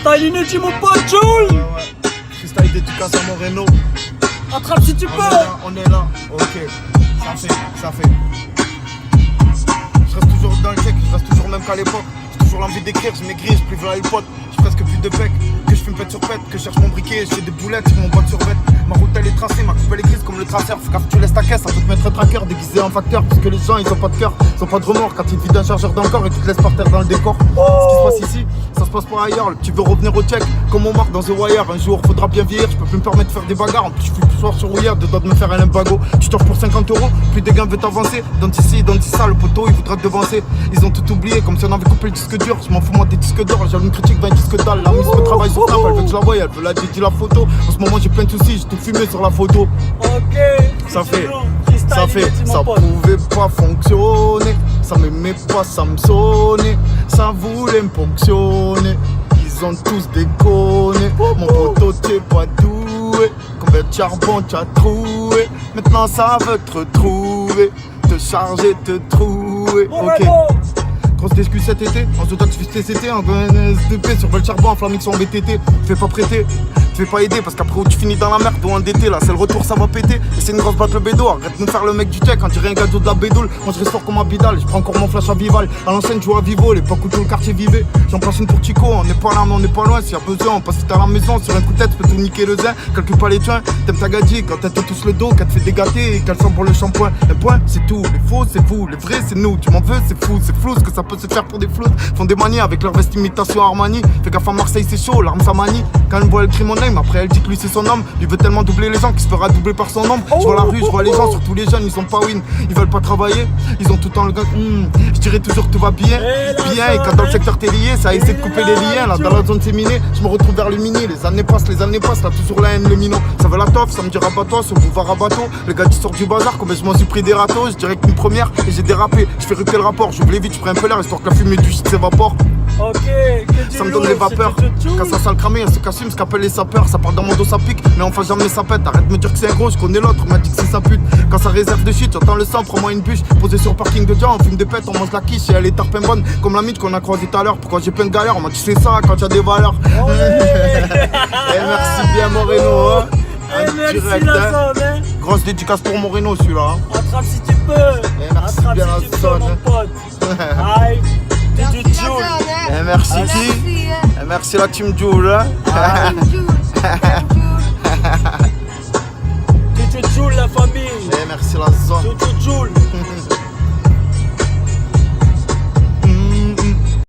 Freestyle inédit mon pote Joule. Ouais. Freestyle dédicace à Moreno. Attrape si tu peux. On est là, ok. Ça fait. Je reste toujours dans le check, je reste toujours même qu'à l'époque. J'ai toujours l'envie d'écrire, je maigris, je prive la iPod. J'ai presque plus de bec, que je fume pète sur pète, que je cherche mon briquet, j'ai des boulettes sur mon boîte sur bête. Ma route elle est tracée, ma coupe elle est grise comme le traceur. Faut que tu laisses ta caisse, ça peut te mettre un tracker déguisé en facteur. Parce que les gens ils ont pas de cœur, ils ont pas de remords. Quand ils te vident un chargeur dans le corps et tu te laisses par terre dans le décor. Ce qui se passe ici, ça se passe pas ailleurs. Tu veux revenir au check, comme on marque dans The Wire. Un jour faudra bien vieillir, je peux plus me permettre de faire des bagarres. En plus je fais plus soir sur Ouya, de doigts de me faire un limbago. Tu t'offres pour 50 €, plus des gains veulent t'avancer. Dans ici, dans ça, le poteau il voudra te devancer. Ils ont tout oublié, comme si on avait coupé le disque dur. Je m'en fous moi des disques d'or, j'ai une critique d'un disque dalle. La mise me travaille sur Snap, elle veut que je la voie, elle veut la dédier la photo. En ce moment j'ai plein de soucis, j'ai tout fumé sur la photo. Ok. Ça pouvait pas fonctionner. Ça m'aimait pas, ça me sonnait. Ça voulait me ponctionner. Ils ont tous déconné. Mon poteau t'es pas doué. Combien de charbon t'as trouvé? Maintenant ça veut te retrouver. Te charger, te trouver. Ok. Grosse discussion cet été, en Zotax fils TCT, en SDP sur le charbon, en Flamix en BTT. Tu fais pas prêter, tu fais pas aider, parce qu'après où tu finis dans la merde ou endetté, là c'est le retour, ça va péter. Et c'est une grosse batte le bédo, arrête de nous faire le mec du check, on dirait un gâteau de la bédoule. Moi je reste fort comme un bidal, je prends encore mon flash à Vival. À l'ancienne, je joue à Vivo, l'époque où tout le quartier vivait. J'en place une pour Chico, on n'est pas là mais on n'est pas loin. S'il y a besoin, on passe vite à la maison, sur un coup de tête, peux tout niquer le zin. Calcule pas les joints, t'aimes ta gadji, quand elle te touche le dos, qu'elle te fait dégâter et qu'elle sent pour le shampoing. Un point, c'est tout, les faux c'est vous, les vrais c'est nous. Tu m'en veux, c'est fou, c'est flou, ce que ça peut se faire pour des flous. Font des manies avec leur veste imitation Armani. Fais gaffe à Marseille c'est chaud, l'arme ça manie. Quand elle voit elle crie mon name, après elle dit que lui c'est son homme. Il veut tellement doubler les gens qu'il se fera doubler par son nombre. Je vois la rue, je vois les gens, surtout les jeunes, ils sont pas win. Ils veulent pas travailler, ils ont tout le temps le gars. Je dirais toujours que tout va bien, bien. Et quand dans le secteur t'es lié, ça essaie de couper les liens. Là dans la zone c'est miné, je me retrouve vers le mini. Les années passent, là toujours la haine, le minot. Ça veut la toffe, ça me dit rabat-toi, ce boulevard à bateau. Les gars qui sortent du bazar, comme je m'en suis pris des râteaux. Je dirais qu'une première et j'ai dérapé. Je fais ruper le rapport, j'oublie vite, je prends un peu l'air histoire que la fumée du shit s'évapore. Ok, ça me donne les vapeurs. Quand ça sale cramé, elle se cachume, ce qu'appelle les sapeurs. Ça part dans mon dos, ça pique, mais enfin jamais ça pète. Arrête de me dire que c'est un gros, je connais l'autre, on m'a dit que c'est sa pute. Quand ça réserve de shit, j'entends le sang, prends-moi une bûche. Posé sur le parking de Dia, on fume des pètes, on mange la quiche et elle est tarpin bonne. Comme la mythe qu'on a croisée tout à l'heure. Pourquoi j'ai plein de galères, on m'a dit c'est ça quand y'a des valeurs. Et merci bien Moreno, hein. Merci Direct, la hein. zone, hein. Grosse dédicace pour Moreno celui-là, hein. Attrape si tu peux. Merci Attrape bien si la tu peux zone, mon hein. pote. Aïe, t'es du Joule. Et merci qui? Et merci la team Joule, hein. T'es du Joule la famille. Et merci la zone. T'es du Joule.